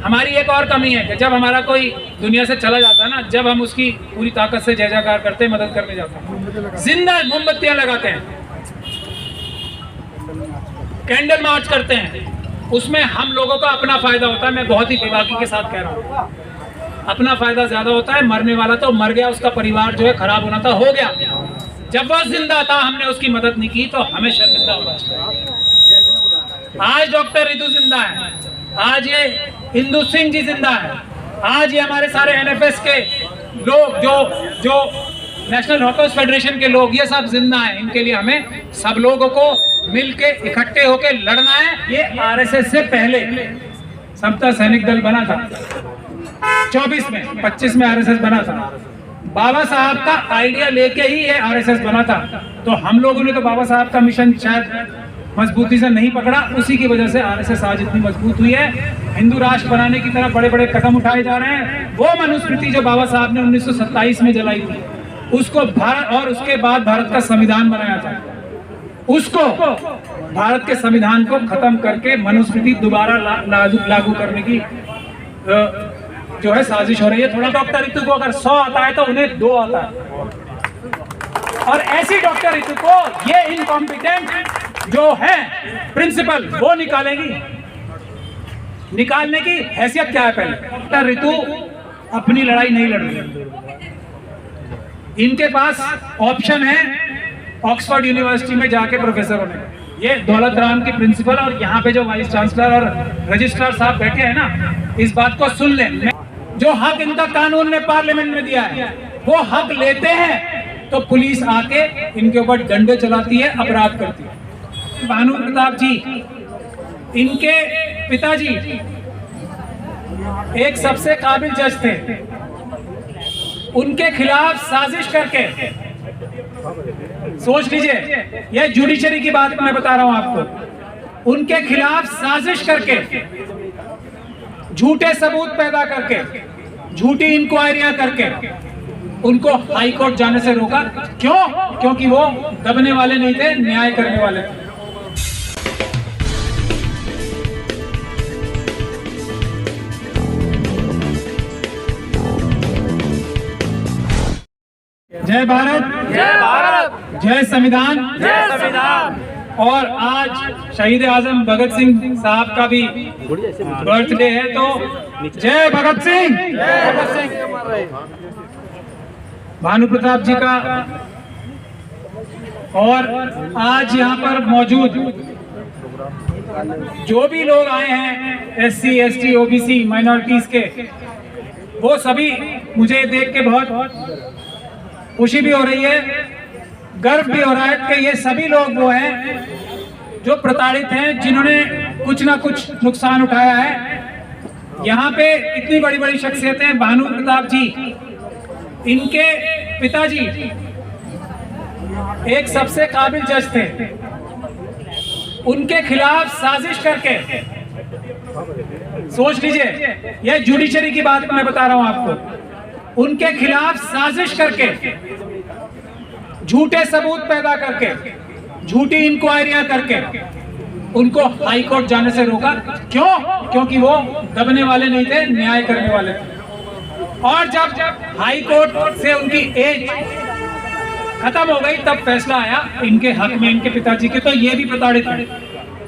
हमारी एक और कमी है कि जब हमारा कोई दुनिया से चला जाता है ना, जब हम उसकी पूरी ताकत से जय जयकार करते हैं, मदद करने जाते हैं, जिंदा मोमबत्तियां लगाते हैं, कैंडल मार्च करते हैं, उसमें हम लोगों का अपना फायदा होता है। मैं बहुत ही बेबाकी के साथ कह रहा हूँ, अपना फायदा ज्यादा होता है। मरने वाला तो मर गया, उसका परिवार जो है खराब होना था, हो गया। जब वह जिंदा था हमने उसकी मदद नहीं की तो हमें शर्मिंदा होना चाहिए। आज डॉक्टर रितु जिंदा है, आज ये इंदु सिंह जी जिंदा है, आज ये हमारे सारे एनएफएस के लोग, जो नेशनल हॉकर्स फेडरेशन के लोग, ये सब जिंदा हैं। इनके लिए हमें सब लोगों को मिलके इकट्ठे होके लड़ना है। ये आरएसएस से पहले समता सैनिक दल बना था 24 में, 25 में आरएसएस बना था। बाबा साहब का आइडिया लेके ही ये आरएसएस बना था। तो हम लोगों ने तो बाबा साहब का मिशन शायद मजबूती से नहीं पकड़ा, उसी की वजह से आरएसएस आज इतनी मजबूत हुई है। हिंदू राष्ट्र बनाने की तरफ बड़े बड़े कदम उठाए जा रहे हैं। वो मनुस्मृति जो बाबा साहब ने 1927 में जलाई थी, उसको भारत, और उसके बाद भारत का संविधान बनाया था, उसको भारत के संविधान को खत्म करके मनुस्मृति दोबारा लागू करने की जो है साजिश हो रही है। थोड़ा डॉक्टर रितु को अगर 100 आता है तो उन्हें 2 आता है, और ऐसी डॉक्टर रितु को ये इनकॉम्पिटेंट जो है प्रिंसिपल वो निकालेगी। निकालने की हैसियत क्या है? पहले डॉक्टर रितु अपनी लड़ाई नहीं लड़ रही, इनके पास ऑप्शन है ऑक्सफोर्ड यूनिवर्सिटी में जाके प्रोफेसर होने का। ये दौलत राम की प्रिंसिपल और यहाँ पे जो वाइस चांसलर और रजिस्ट्रार साहब बैठे हैं ना, इस बात को सुन लें। जो हक इनका कानून ने पार्लियामेंट में दिया है, वो हक लेते हैं तो पुलिस आके इनके ऊपर डंडे चलाती है, अपराध करती है। भानु प्रताप जी, इनके पिताजी एक सबसे काबिल जज थे, उनके खिलाफ साजिश करके, सोच लीजिए, यह जुडिशरी की बात मैं बता रहा हूं आपको, उनके खिलाफ साजिश करके, झूठे सबूत पैदा करके, झूठी इंक्वायरियां करके उनको हाई कोर्ट जाने से रोका। क्यों? क्योंकि वो दबने वाले नहीं थे, न्याय करने वाले थे। जय भारत, जय भारत, जय संविधान, जय संविधान। और आज शहीद आजम भगत सिंह साहब का भी बर्थडे है, तो जय भगत सिंह, जय भगत सिंह। भानु प्रताप जी का। और आज यहाँ पर मौजूद जो भी लोग आए हैं, SC, ST, OBC माइनॉरिटीज के, वो सभी मुझे देख के बहुत खुशी भी हो रही है, गर्व भी हो रहा है कि ये सभी लोग वो हैं जो प्रताड़ित हैं, जिन्होंने कुछ ना कुछ नुकसान उठाया है। यहाँ पे इतनी बड़ी बड़ी शख्सियतें, भानु प्रताप जी, इनके पिताजी एक सबसे काबिल जज थे, उनके खिलाफ साजिश करके, सोच लीजिए, यह जुडिशरी की बात मैं बता रहा हूं आपको, उनके खिलाफ साजिश करके, झूठे सबूत पैदा करके, झूठी इंक्वायरियां करके उनको हाई कोर्ट जाने से रोका। क्यों? क्योंकि वो दबने वाले नहीं थे, न्याय करने वाले थे। और जब हाई कोर्ट से उनकी एज खत्म हो गई, तब फैसला आया इनके हक में, इनके पिताजी के, तो ये भी प्रताड़ित है।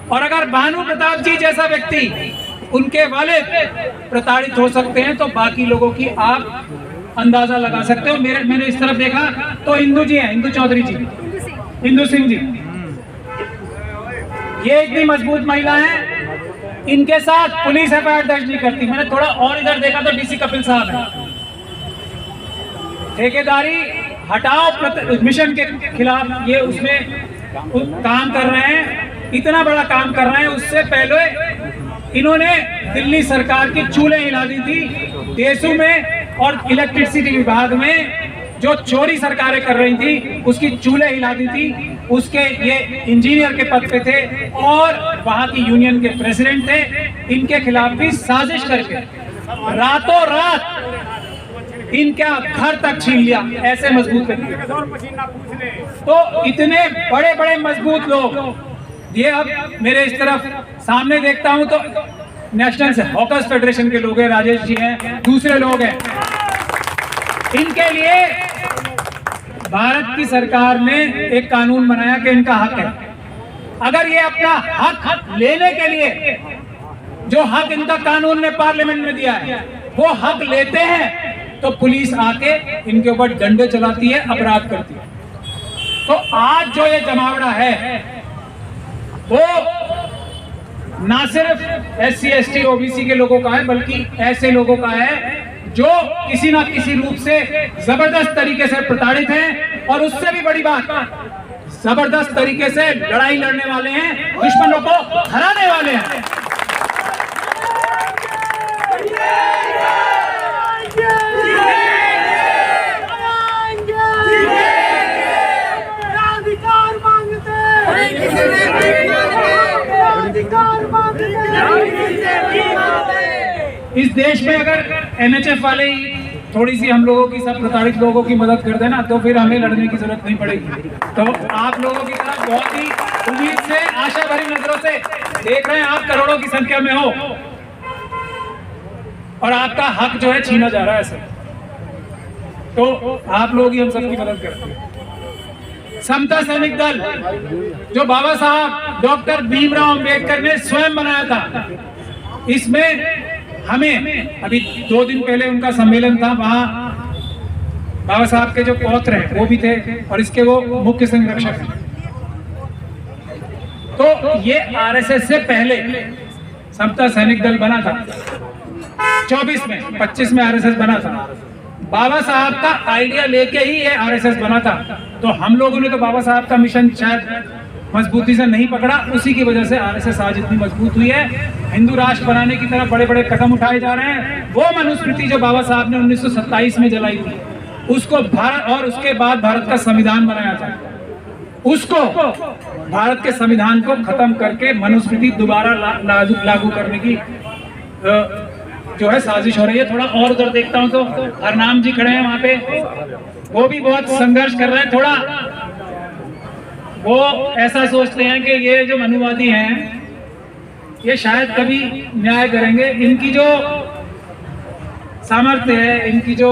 और अगर भानु प्रताप जी जैसा व्यक्ति, उनके वाले प्रताड़ित हो सकते हैं, तो बाकी लोगों की आप अंदाजा लगा सकते हो। मैंने इस तरफ देखा तो इंदु जी हैं, इंदु चौधरी जी, इंदु सिंह जी, ये इतनी मजबूत महिला है, इनके साथ पुलिस FIR दर्ज नहीं करती। मैंने थोड़ा और इधर देखा तो DC कपिल साहब है, ठेकेदारी हटाओ मिशन के खिलाफ ये उसमें काम कर रहे हैं, इतना बड़ा काम कर रहे हैं। उससे पहले इन्होंने दिल्ली सरकार की चूल्हे हिला दी थी देशों में, और इलेक्ट्रिसिटी विभाग में जो चोरी सरकारें कर रही थी उसकी चूल्हे हिला दी थी। उसके ये इंजीनियर के पद पे थे और वहां की यूनियन के प्रेसिडेंट थे। इनके खिलाफ भी साजिश करके रातों रात इनका घर तक छीन लिया, ऐसे मजबूत करके। तो इतने बड़े बड़े मजबूत लोग, ये अब मेरे इस तरफ सामने देखता हूं तो नेशनल से हॉकर्स फेडरेशन के लोग हैं, राजेश जी हैं, दूसरे लोग हैं। इनके लिए भारत की सरकार ने एक कानून बनाया कि इनका हक है। अगर ये अपना हक लेने के लिए, जो हक इनका कानून ने पार्लियामेंट में दिया है, वो हक लेते हैं तो पुलिस आके इनके ऊपर डंडे चलाती है, अपराध करती है। तो आज जो ये जमावड़ा है वो ना सिर्फ SC ST OBC के लोगों का है, बल्कि ऐसे लोगों का है जो किसी ना किसी रूप से जबरदस्त तरीके से प्रताड़ित हैं, और उससे भी बड़ी बात, जबरदस्त तरीके से लड़ाई लड़ने वाले हैं, दुश्मनों को हराने वाले हैं। इस देश में अगर NHF वाले ही थोड़ी सी हम लोगों की, सब प्रताड़ित लोगों की मदद कर देना, तो फिर हमें लड़ने की जरूरत नहीं पड़ेगी। तो आप लोगों की तरफ बहुत ही उम्मीद से, आशा भरी नजरों से देख रहे हैं, आप करोड़ों की संख्या में हो और आपका हक जो है छीना जा रहा है सर। तो आप लोग ही हम सबकी मदद करते हैं। समता सैनिक दल जो बाबा साहब डॉक्टर भीमराव अंबेडकर ने स्वयं बनाया था, इसमें हमें अभी 2 दिन पहले उनका सम्मेलन था, वहां बाबा साहब के जो पौत्र हैं वो भी थे और इसके वो मुख्य संरक्षक हैं। तो ये RSS से पहले समता सैनिक दल बना था, 24 में, 25 में RSS बना था। बाबा साहब का आइडिया लेके ही ये RSS बना था। तो हम लोगों ने तो बाबा साहब का मिशन शायद मजबूती से नहीं पकड़ा, उसी की वजह से RSS आज इतनी मजबूत हुई है। हिंदू राष्ट्र बनाने की तरफ बड़े बड़े कदम उठाए जा रहे हैं। वो मनुस्मृति जो बाबा साहब ने 1927 में जलाई थी, उसको भारत, और उसके बाद भारत का संविधान बनाया था, उसको, भारत के संविधान को खत्म करके मनुस्मृति दोबारा लागू करने की जो है साजिश हो रही है। थोड़ा और उधर देखता हूँ तो हरनाम जी खड़े हैं वहां पे, वो भी बहुत संघर्ष कर रहे हैं। थोड़ा वो ऐसा सोचते हैं कि ये जो मनुवादी हैं ये शायद कभी न्याय करेंगे। इनकी जो सामर्थ्य है, इनकी जो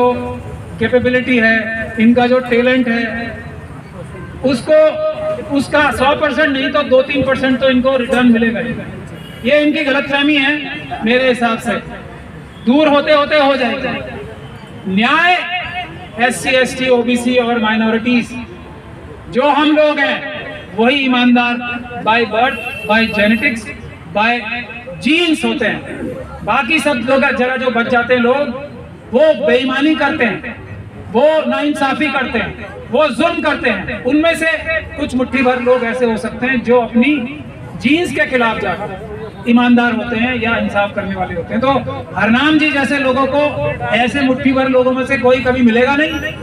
कैपेबिलिटी है, इनका जो टैलेंट है, उसको, उसका 100% नहीं तो 2-3% तो इनको रिटर्न मिलेगा। ये इनकी गलतफहमी है, मेरे हिसाब से दूर होते होते हो जाएगा। न्याय SC ST OBC और माइनॉरिटीज जो हम लोग हैं वही ईमानदार by birth, by genetics, by genes होते हैं। बाकी सब लोग जरा जो बच जाते हैं लोग, वो बेईमानी करते हैं, वो नाइंसाफी करते हैं, वो जुल्म करते हैं। उनमें से कुछ मुट्ठी भर लोग ऐसे हो सकते हैं जो अपनी जीन्स के खिलाफ जाकर ईमानदार होते हैं या इंसाफ करने वाले होते हैं। तो हरनाम जी जैसे लोगों को, ऐसे मुट्ठी भर लोगों में से कोई कभी मिलेगा नहीं,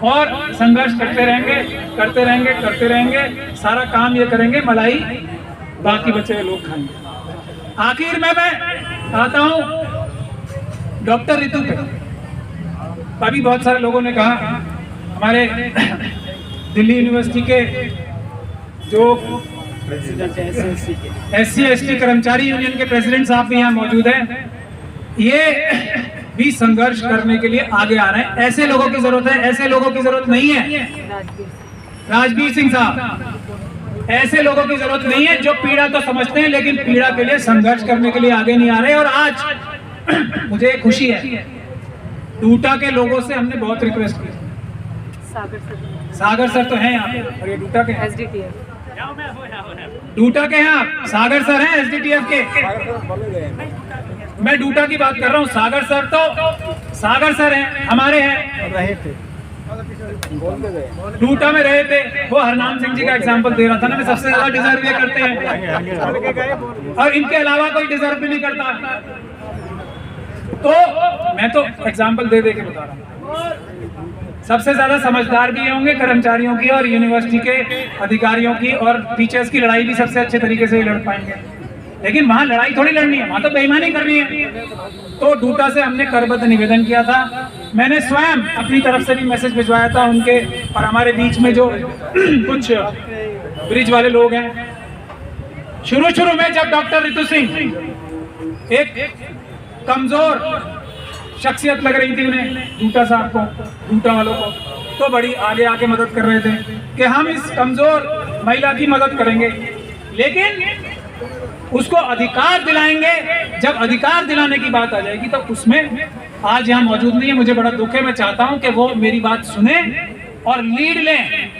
और संघर्ष करते रहेंगे, करते रहेंगे, करते रहेंगे। सारा काम ये करेंगे, मलाई बाकी बचे हुए लोग खाएंगे। आखिर में मैं आता हूँ डॉक्टर ऋतु पे। अभी बहुत सारे लोगों ने कहा, हमारे दिल्ली यूनिवर्सिटी के जो SC ST कर्मचारी यूनियन के प्रेसिडेंट साहब भी यहाँ मौजूद हैं, ये भी संघर्ष करने के लिए आगे आ रहे हैं। ऐसे लोगों की जरूरत है, ऐसे लोगों की जरूरत नहीं है। राजवीर सिंह साहब, ऐसे लोगों की जरूरत नहीं है जो पीड़ा तो समझते हैं लेकिन पीड़ा के लिए संघर्ष करने के लिए आगे नहीं आ रहे। और आज मुझे खुशी है, डूटा के लोगों से हमने बहुत रिक्वेस्ट की। सागर सर तो हैं यहाँ पे, और ये डूटा के SDTF, डूटा के यहाँ सागर सर हैं SDTF के। मैं डूटा की बात कर रहा हूँ, सागर सर तो सागर सर हैं, हमारे हैं, रहे थे डूटा में रहे थे। वो हरनाम सिंह जी का एग्जांपल दे रहा था ना, मैं सबसे ज्यादा डिजर्व ये करते हैं और इनके अलावा कोई डिजर्व भी नहीं करता। तो मैं तो एग्जांपल दे के बता रहा हूँ। सबसे ज्यादा समझदार भी होंगे कर्मचारियों की और यूनिवर्सिटी के अधिकारियों की और टीचर्स की लड़ाई भी सबसे अच्छे तरीके से लड़ पाएंगे। लेकिन वहां लड़ाई थोड़ी लड़नी है, वहां तो बेईमानी करनी है। तो डूटा से हमने करबद्ध निवेदन किया था। मैंने स्वयं अपनी तरफ से भी मैसेज भिजवाया था उनके, और हमारे बीच में जो कुछ ब्रिज वाले लोग हैं, शुरू में जब डॉक्टर ऋतु सिंह एक कमजोर शख्सियत लग रही थी उन्हें, डूटा साहब को, डूटा वालों को, तो बड़ी आगे आके मदद कर रहे थे कि हम इस कमजोर महिला की मदद करेंगे, लेकिन उसको अधिकार दिलाएंगे। जब अधिकार दिलाने की बात आ जाएगी तो उसमें आज यहाँ मौजूद नहीं है, मुझे बड़ा दुख है। मैं चाहता हूँ कि वो मेरी बात सुने और लीड लें,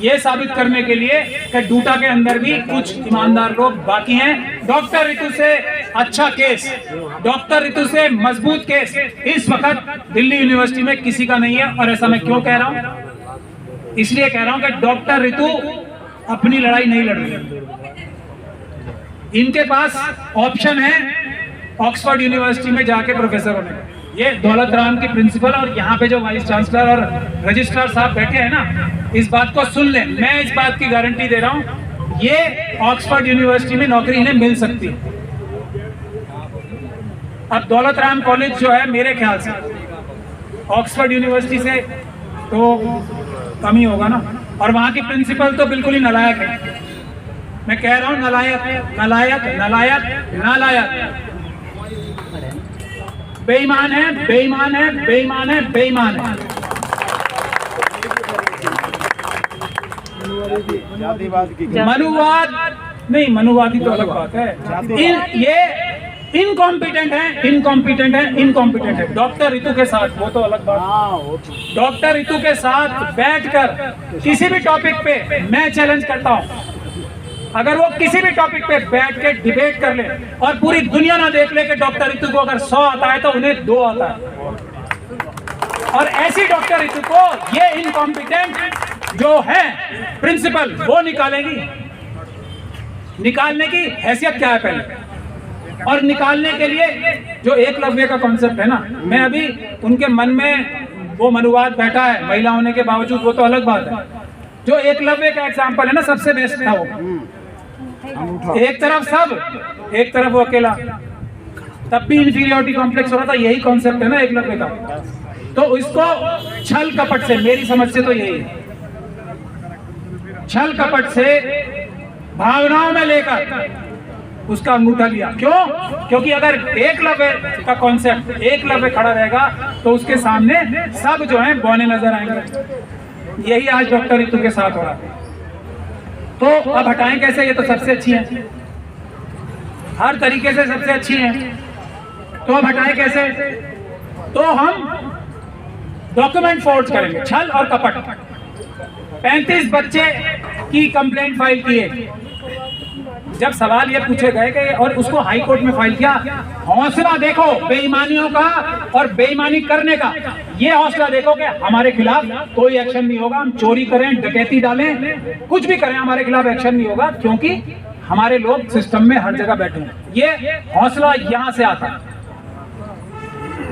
ये साबित करने के लिए कि डूटा के अंदर भी कुछ ईमानदार लोग बाकी हैं। डॉक्टर रितु से अच्छा केस, डॉक्टर रितु से मजबूत केस इस वक्त दिल्ली यूनिवर्सिटी में किसी का नहीं है। और ऐसा मैं क्यों कह रहा हूं? इसलिए कह रहा हूं कि डॉक्टर रितु अपनी लड़ाई नहीं लड़ रही। इनके पास ऑप्शन है ऑक्सफोर्ड यूनिवर्सिटी में जाके प्रोफेसर होने का। ये दौलत राम की प्रिंसिपल और यहाँ पे जो वाइस चांसलर और रजिस्ट्रार साहब बैठे हैं ना, इस बात को सुन लें। मैं इस बात की गारंटी दे रहा हूँ, ये ऑक्सफोर्ड यूनिवर्सिटी में नौकरी इन्हें मिल सकती है। अब दौलत राम कॉलेज जो है, मेरे ख्याल से ऑक्सफोर्ड यूनिवर्सिटी से तो कम ही होगा ना, और वहाँ की प्रिंसिपल तो बिल्कुल ही नालायक है। मैं कह रहा हूँ नालायक, नालायक, नालायक, नालायक, बेईमान है, बेईमान है, बेईमान है, बेईमान है। मनुवाद नहीं, मनुवादी तो अलग बात है। ये इनकॉम्पिटेंट है, इनकॉम्पिटेंट है, इनकॉम्पिटेंट है। डॉक्टर रितु के साथ वो तो अलग बात। डॉक्टर रितु के साथ बैठकर किसी भी टॉपिक पे मैं चैलेंज करता हूँ, अगर वो किसी भी टॉपिक पे बैठ के डिबेट कर ले और पूरी दुनिया ना देख ले कि डॉक्टर रितु को अगर 100 आता है तो उन्हें 2 आता है, और ऐसी डॉक्टर रितु को ये इनकॉम्पिटेंट जो है प्रिंसिपल वो निकालेगी। निकालने की हैसियत क्या है पहले, और निकालने के लिए जो एकलव्य का कॉन्सेप्ट है ना, मैं अभी उनके मन में वो मनुवाद बैठा है महिला होने के बावजूद, वो तो अलग बात है। जो एकलव्य का एग्जाम्पल है ना, सबसे बेस्ट था वो। एक तरफ सब, एक तरफ वो अकेला, तब भी इंफीरियरिटी कॉम्प्लेक्स हो रहा था। यही कॉन्सेप्ट है ना एकलव्य का। तो इसको छल कपट से, मेरी समझ से तो यही है, छल कपट से भावनाओं में लेकर उसका अंगूठा लिया। क्यों? क्योंकि अगर एकलव्य का कॉन्सेप्ट, एकलव्य खड़ा रहेगा तो उसके सामने सब जो है बौने नजर आएंगे। यही आज डॉक्टर रितु के साथ हो रहा है। तो अब हटाएं कैसे? ये तो सबसे अच्छी है, हर तरीके से सबसे अच्छी है, तो अब हटाएं कैसे? तो हम डॉक्यूमेंट फोर्ज करेंगे, छल और कपट। 35 बच्चे की कंप्लेंट फाइल किए। जब सवाल ये पूछे गए कि, और उसको हाई कोर्ट में फाइल किया, हौसला देखो बेईमानियों का और बेईमानी करने का, ये हौसला देखो कि हमारे खिलाफ कोई एक्शन नहीं होगा। हम चोरी करें, डकैती डालें, कुछ भी करें, हमारे खिलाफ एक्शन नहीं होगा, क्योंकि हमारे लोग सिस्टम में हर जगह बैठे हैं। ये हौसला यहां से आता है।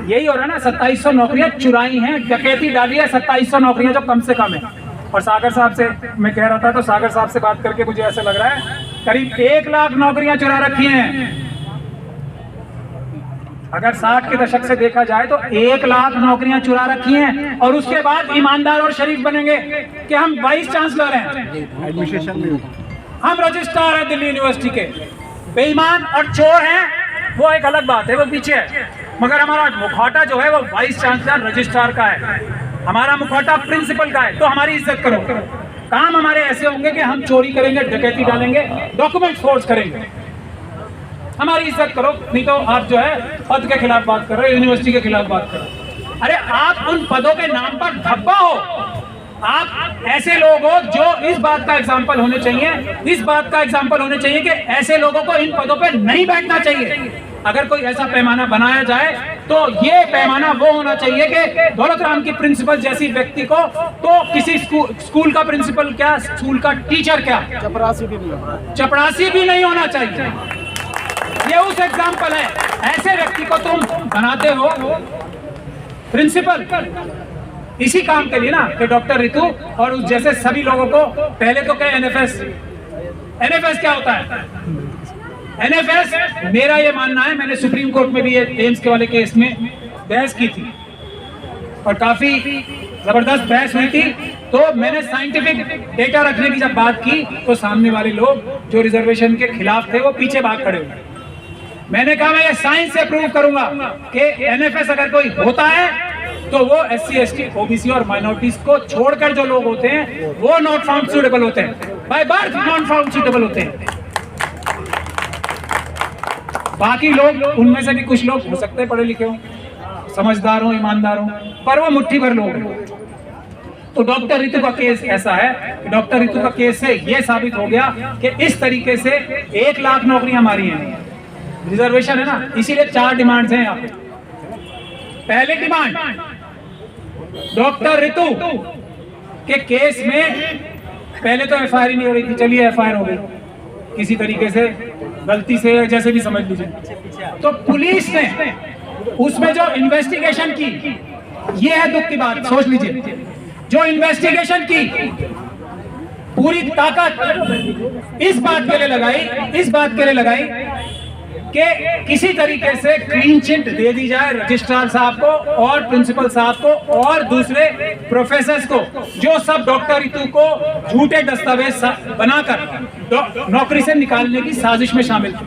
यही हो रहा है ना, 2700 नौकरियां चुराई हैं, डकैती डाली है, 2700 नौकरियां जो कम से कम है। और सागर साहब से मैं कह रहा था, तो सागर साहब से बात करके मुझे ऐसा लग रहा है करीब 1 लाख नौकरियां चुरा रखी हैं। अगर 60 के दशक से देखा जाए तो 1 लाख नौकरियां चुरा रखी हैं, और उसके बाद ईमानदार और शरीफ बनेंगे कि हम वाइस चांसलर हैं, एडमिनिस्ट्रेशन में हम रजिस्ट्रार हैं दिल्ली यूनिवर्सिटी के। बेईमान और चोर हैं वो एक अलग बात है, वो पीछे है, मगर हमारा मुखौटा जो है वो वाइस चांसलर रजिस्ट्रार का है, हमारा मुखौटा प्रिंसिपल का है। तो हमारी इज्जत करो। काम हमारे ऐसे होंगे कि हम चोरी करेंगे, डकैती डालेंगे, डॉक्यूमेंट फोर्ज करेंगे, हमारी इज्जत करो। नहीं तो आप जो है पद के खिलाफ बात कर रहे हो, यूनिवर्सिटी के खिलाफ बात कर रहे हो। अरे आप उन पदों के नाम पर धब्बा हो। आप ऐसे लोग हो जो इस बात का एग्जाम्पल होने चाहिए, इस बात का एग्जाम्पल होने चाहिए कि ऐसे लोगों को इन पदों पर नहीं बैठना चाहिए। अगर कोई ऐसा पैमाना बनाया जाए तो ये पैमाना वो होना चाहिए कि दौलत राम की प्रिंसिपल जैसी व्यक्ति को तो किसी स्कूल का प्रिंसिपल क्या, स्कूल का टीचर क्या, चपरासी भी नहीं होना चाहिए। ये उस एग्जाम्पल है। ऐसे व्यक्ति को तुम बनाते हो प्रिंसिपल इसी काम के लिए ना, कि डॉक्टर रितु और उस जैसे सभी लोगों को पहले तो क्या एनएफएस, एनएफएस क्या होता है? एनएफएस, मेरा ये मानना है, मैंने सुप्रीम कोर्ट में भी ये एम्स के वाले केस में बहस की थी और काफी जबरदस्त बहस हुई थी। तो मैंने साइंटिफिक डेटा रखने की जब बात की तो सामने वाले लोग जो रिजर्वेशन के खिलाफ थे वो पीछे भाग खड़े हुए। मैंने कहा मैं ये साइंस से प्रूव करूंगा कि एनएफएस अगर कोई होता है तो वो SC ST OBC और माइनॉरिटीज को छोड़कर जो लोग होते हैं वो नॉट फाउंड सूटेबल होते हैं, by birth not found suitable होते हैं। बाकी लोग, उनमें से भी कुछ लोग हो सकते हैं पढ़े लिखे हो, समझदार हो, ईमानदार हो, पर वो मुट्ठी भर लोग हैं। तो डॉक्टर रितु का केस ऐसा है कि डॉक्टर रितु का केस से ये साबित हो गया कि इस तरीके से 1 लाख नौकरियां हमारी हैं, रिजर्वेशन है ना, इसीलिए 4 डिमांड्स हैं यहाँ पे। पहली डिमांड, डॉक्टर रितु के केस में पहले तो FIR ही नहीं हो रही थी, चलिए FIR हो गई किसी तरीके से, गलती से, जैसे भी समझ लीजिए। तो पुलिस ने उसमें जो इन्वेस्टिगेशन की, ये है दुख की बात, सोच लीजिए, जो इन्वेस्टिगेशन की पूरी ताकत इस बात के लिए लगाई कि किसी तरीके से क्लीन चिट दे दी जाए रजिस्ट्रार साहब को और प्रिंसिपल साहब को और दूसरे प्रोफेसर्स को, जो सब डॉक्टर रितु को झूठे दस्तावेज बनाकर नौकरी से निकालने की साजिश में शामिल थे।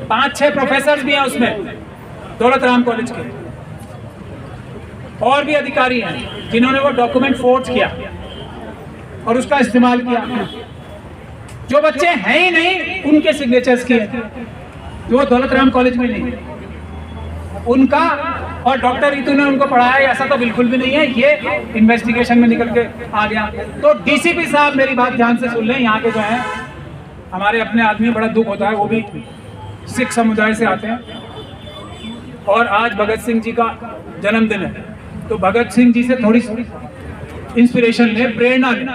5-6 प्रोफेसर्स भी हैं उसमें, दौलत राम कॉलेज के, और भी अधिकारी हैं जिन्होंने वो डॉक्यूमेंट फोर्ज किया और उसका इस्तेमाल किया। जो बच्चे हैं ही नहीं उनके सिग्नेचर्स किए, जो दौलत राम कॉलेज में नहीं, उनका, और डॉक्टर रितु ने उनको पढ़ाया, ऐसा तो बिल्कुल भी नहीं है, ये इन्वेस्टिगेशन में निकल के आ गया। तो DCP साहब मेरी बात ध्यान से सुन लें, यहाँ के जो हैं हमारे अपने आदमी, बड़ा दुख होता है, वो भी सिख समुदाय से आते हैं और आज भगत सिंह जी का जन्मदिन है, तो भगत सिंह जी से थोड़ी इंस्पिरेशन ले, प्रेरणा ले।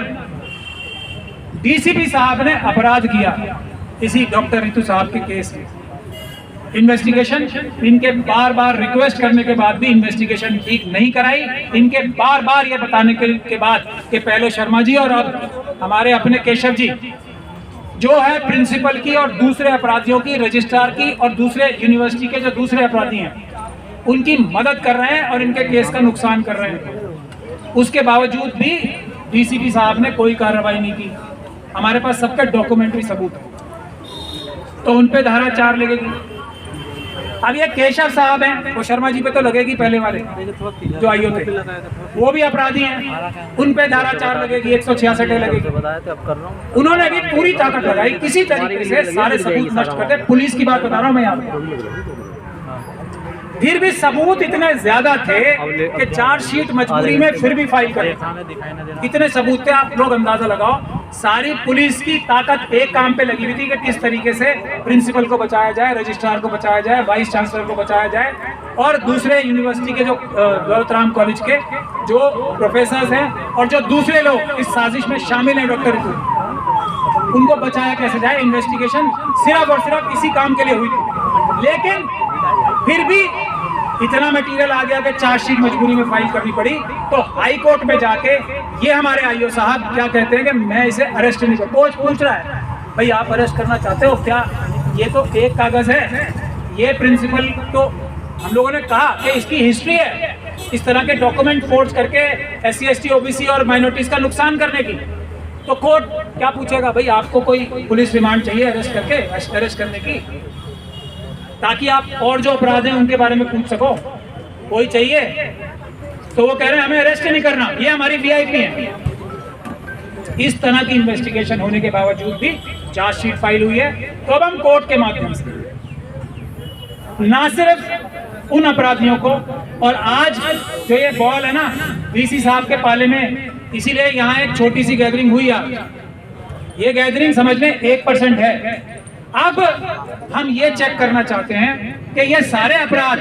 DCP साहब ने अपराध किया इसी डॉक्टर रितु साहब के केस में। इन्वेस्टिगेशन, इनके बार बार रिक्वेस्ट करने के बाद भी इन्वेस्टिगेशन ठीक नहीं कराई, इनके बार बार ये बताने के बाद कि पहले शर्मा जी और अब हमारे अपने केशव जी जो है प्रिंसिपल की और दूसरे अपराधियों की, रजिस्ट्रार की और दूसरे यूनिवर्सिटी के जो दूसरे अपराधी हैं उनकी मदद कर रहे हैं और इनके केस का नुकसान कर रहे हैं। उसके बावजूद भी DCP साहब ने कोई कार्रवाई नहीं की। हमारे पास सबका डॉक्यूमेंट्री सबूत है, तो उन पे धारा 4 लगेगी। अब ये केशव साहब हैं, वो शर्मा जी पे तो लगेगी, पहले वाले जो आईओ थे वो भी अपराधी हैं, उन पे धारा 4 लगेगी, 166 लगेगी। उन्होंने भी पूरी ताकत लगाई किसी तरीके से सारे सबूत नष्ट कर दे। पुलिस की बात बता रहा हूँ मैं यहाँ पे, फिर भी सबूत इतने ज्यादा थे कि चार्जशीट मजबूरी में फिर भी फाइल करे। इतने सबूत थे, आप लोग अंदाजा लगाओ। सारी पुलिस की ताकत एक काम पे लगी हुई थी कि किस तरीके से प्रिंसिपल को बचाया जाए, रजिस्ट्रार को बचाया जाए, वाइस चांसलर को बचाया जाए और दूसरे यूनिवर्सिटी के जो दौलत राम कॉलेज के जो प्रोफेसर्स हैं और जो दूसरे लोग इस साजिश में शामिल हैं डॉक्टर रितु, उनको बचाया कैसे जाए। इन्वेस्टिगेशन सिर्फ और सिर्फ इसी काम के लिए हुई थी, लेकिन फिर भी इतना मटेरियल आ गया कि चार्जशीट मजबूरी में फाइल करनी पड़ी। तो हाई कोर्ट में जाके ये हमारे आईओ साहब क्या कहते हैं कि मैं इसे अरेस्ट नहीं करूँ। कोर्ट पूछ रहा है, भाई आप अरेस्ट करना चाहते हो क्या? ये तो एक कागज है, ये प्रिंसिपल, तो हम लोगों ने कहा कि इसकी हिस्ट्री है इस तरह के डॉक्यूमेंट फोर्ज करके SC ST OBC और माइनॉरिटीज का नुकसान करने की। तो कोर्ट क्या पूछेगा, भाई आपको कोई पुलिस रिमांड चाहिए अरेस्ट करने की, ताकि आप और जो अपराध हैं उनके बारे में पूछ सको, कोई चाहिए? तो वो कह रहे हैं हमें अरेस्ट नहीं करना, ये हमारी VIP है। इस तरह की इन्वेस्टिगेशन होने के बावजूद भी चार्जशीट फाइल हुई है। तो अब हम कोर्ट के माध्यम से ना सिर्फ उन अपराधियों को, और आज जो ये बॉल है ना DC साहब के पाले में, इसीलिए यहाँ एक छोटी सी गैदरिंग हुई है। ये गैदरिंग समझ में 1% है। अब हम ये चेक करना चाहते हैं कि ये सारे अपराध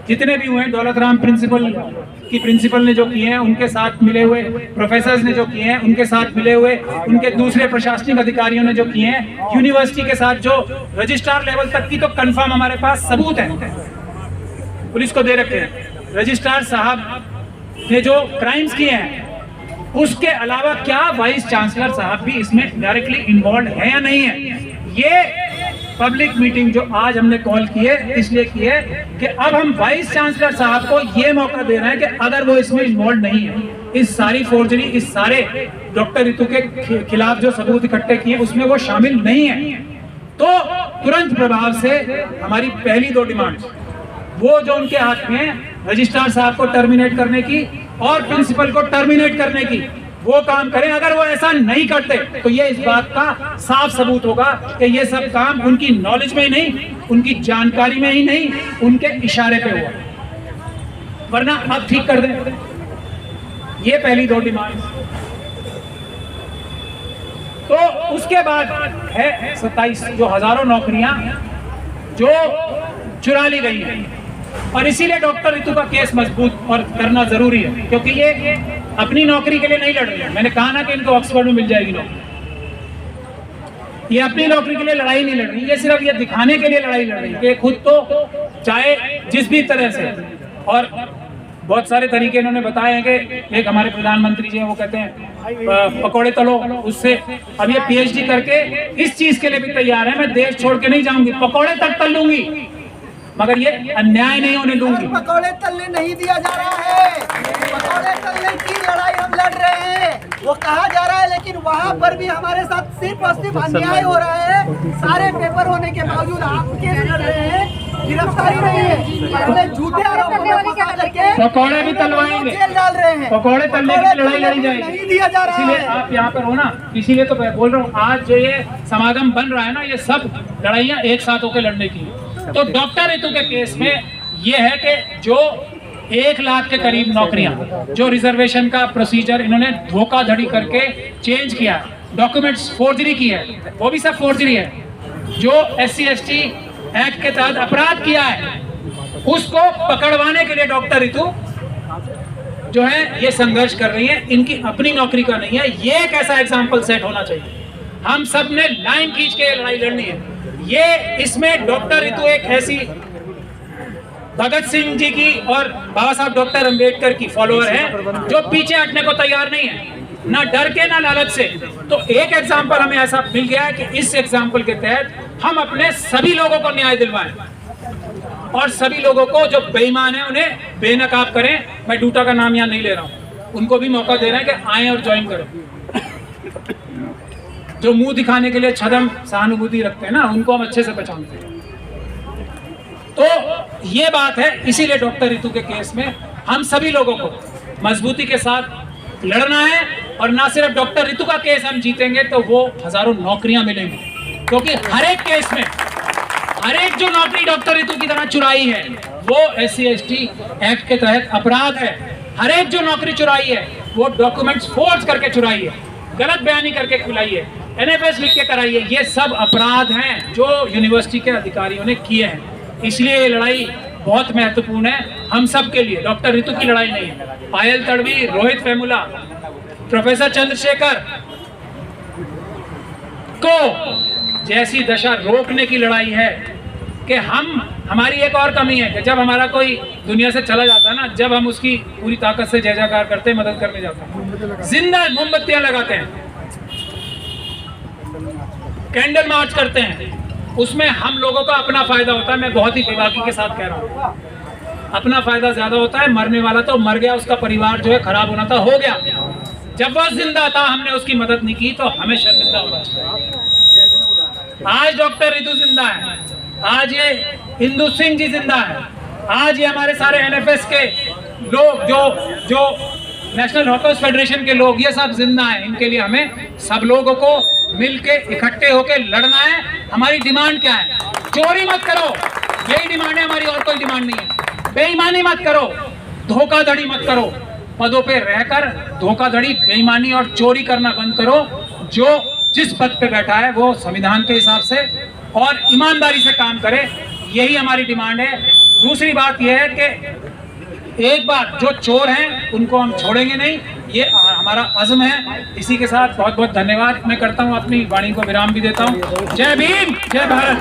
जितने भी हुए, दौलत राम प्रिंसिपल ने जो किए हैं, उनके साथ मिले हुए प्रोफेसर्स ने जो किए हैं, उनके साथ मिले हुए उनके दूसरे प्रशासनिक अधिकारियों ने जो किए हैं, यूनिवर्सिटी के साथ जो रजिस्ट्रार लेवल तक की तो कंफर्म हमारे पास सबूत है, पुलिस को दे रखे हैं। रजिस्ट्रार साहब ने जो क्राइम्स किए हैं, उसके अलावा क्या वाइस चांसलर साहब भी इसमें डायरेक्टली इन्वॉल्व है या नहीं है? ये पब्लिक मीटिंग जो आज हमने कॉल की है इसलिए की है कि अब हम वाइस चांसलर साहब को ये मौका दे रहे हैं कि अगर वो इसमें इन्वॉल्व नहीं है, इस सारी फोर्जरी, इस सारे डॉक्टर रितु के खिलाफ जो सबूत इकट्ठे किए उसमें वो शामिल नहीं है, तो तुरंत प्रभाव से हमारी पहली 2 डिमांड, वो जो उनके हाथ में रजिस्ट्रार साहब को टर्मिनेट करने की और प्रिंसिपल को टर्मिनेट करने की, वो काम करें। अगर वो ऐसा नहीं करते तो ये इस बात का साफ सबूत होगा कि ये सब काम उनकी नॉलेज में ही नहीं, उनकी जानकारी में ही नहीं, उनके इशारे पे हुआ। वरना अब ठीक कर दें। ये पहली 2 डिमांड। तो उसके बाद है 27 जो हजारों नौकरियां जो चुरा ली गई हैं, और इसीलिए डॉक्टर रितु का केस मजबूत और करना जरूरी है, क्योंकि ये अपनी नौकरी के लिए नहीं लड़ रही है। मैंने कहा ना कि इनको ऑक्सफोर्ड में मिल जाएगी नौकरी। ये अपनी नौकरी के लिए लड़ाई नहीं लड़ रही, ये सिर्फ ये दिखाने के लिए लड़ाई लड़ रही है कि खुद तो चाहे जिस भी तरह से, और बहुत सारे तरीके इन्होंने बताए हैं कि एक हमारे प्रधानमंत्री जी हैं, वो कहते हैं पकौड़े तलो, उससे अब ये PhD करके इस चीज के लिए भी तैयार है, मैं देश छोड़ के नहीं जाऊंगी, पकौड़े तक तल लूंगी, मगर ये अन्याय नहीं होने दूंगी। पकौड़े तलने नहीं दिया जा रहा है, पकौड़े तलने की लड़ाई हम लड़ रहे हैं, वो कहा जा रहा है, लेकिन वहाँ पर भी हमारे साथ सिर्फ और सिर्फ अन्याय हो रहा है। सारे पेपर होने के बावजूद आप केस लड़ रहे हैं, गिरफ्तारी नहीं है, और हमें झूठे आरोपों में फंसा करके पकौड़े भी तलवाएंगे, जेल डाल रहे हैं। पकौड़े तलने की लड़ाई लड़ी जाएगी, नहीं दिया जा रहा इसीलिए है। आप यहाँ पर हो ना, इसीलिए तो बोल रहा हूँ, आज जो ये समागम बन रहा है ना, ये सब लड़ाइयाँ एक साथ होकर लड़ने की। तो डॉक्टर रितु के केस में ये है कि जो 1 लाख के करीब नौकरियां, जो रिजर्वेशन का प्रोसीजर इन्होंने धोखाधड़ी करके चेंज किया, डॉक्यूमेंट्स फोर्जरी की है, वो भी सब फोर्जरी है। जो SC/ST एक्ट के तहत अपराध किया है, उसको पकड़वाने के लिए डॉक्टर रितु जो है ये संघर्ष कर रही है। इनकी अपनी नौकरी का नहीं है, ये एक ऐसा एग्जाम्पल सेट होना चाहिए। हम सब ने लाइन खींच के लड़ाई लड़नी है। ये इसमें डॉक्टर रितु एक ऐसी भगत सिंह जी की और बाबा साहब डॉक्टर अंबेडकर की फॉलोअर है, जो पीछे हटने को तैयार नहीं है, ना डर के ना लालच से। तो एक एग्जाम्पल हमें ऐसा मिल गया है कि इस एग्जाम्पल के तहत हम अपने सभी लोगों को न्याय दिलवाएं, और सभी लोगों को जो बेईमान है उन्हें बेनकाब करें। मैं डूटा का नाम यहाँ नहीं ले रहा हूँ, उनको भी मौका दे रहे हैं कि आए और ज्वाइन करें। जो मुंह दिखाने के लिए छदम सहानुभूति रखते हैं ना, उनको हम अच्छे से पहचानते हैं। तो ये बात है, इसीलिए डॉक्टर रितु के केस में हम सभी लोगों को मजबूती के साथ लड़ना है। और ना सिर्फ डॉक्टर रितु का केस हम जीतेंगे तो वो हजारों नौकरियां मिलेंगी, क्योंकि हर एक केस में हर एक जो नौकरी डॉक्टर रितु की तरह चुराई है वो SC/ST एक्ट के तहत अपराध है। हर एक जो नौकरी चुराई है वो डॉक्यूमेंट्स फोर्ज करके चुराई है, गलत बयानी करके खिलाई है, NFS लिख के कराई है। ये सब अपराध हैं जो यूनिवर्सिटी के अधिकारियों ने किए हैं। इसलिए ये लड़ाई बहुत महत्वपूर्ण है हम सब के लिए, डॉक्टर रितु की लड़ाई नहीं है। पायल तड़वी, रोहित वेमुला, प्रोफेसर चंद्रशेखर को जैसी दशा रोकने की लड़ाई है कि हमारी एक और कमी है कि जब हमारा कोई दुनिया से चला जाता है ना, जब हम उसकी पूरी ताकत से जय जयकार करते हैं, मदद करने जाते हैं, जिंदा मोमबत्तियां लगाते हैं, कैंडल मार्च करते हैं, उसमें हम लोगों का अपना फायदा होता है। मैं बहुत ही बेबाकी के साथ कह रहा हूँ, अपना फायदा ज्यादा होता है। मरने वाला तो मर गया, उसका परिवार जो है खराब होना था हो गया। जब वह जिंदा था हमने उसकी मदद नहीं की तो हमें शर्मिंदा होना चाहिए। आज डॉक्टर रितु जिंदा है, आज ये इंदु सिंह जी जिंदा है, आज ये हमारे सारे NFS के लोग, जो नेशनल हॉकर्स फेडरेशन के लोग, ये सब जिंदा हैं। इनके लिए हमें सब लोगों को मिलके इकट्ठे होके लड़ना है। हमारी डिमांड क्या है? चोरी मत करो, यही डिमांड है हमारी, और कोई डिमांड नहीं है। बेईमानी मत करो, धोखाधड़ी मत करो, पदों पे रहकर धोखाधड़ी, बेईमानी और चोरी करना बंद करो। जो जिस पद पे बैठा है वो संविधान के हिसाब से और ईमानदारी से काम करे, यही हमारी डिमांड है। दूसरी बात यह है कि एक बात, जो चोर हैं उनको हम छोड़ेंगे नहीं, ये हमारा अज़्म है। इसी के साथ बहुत बहुत धन्यवाद मैं करता हूँ, अपनी वाणी को विराम भी देता हूँ। जय भीम, जय भारत।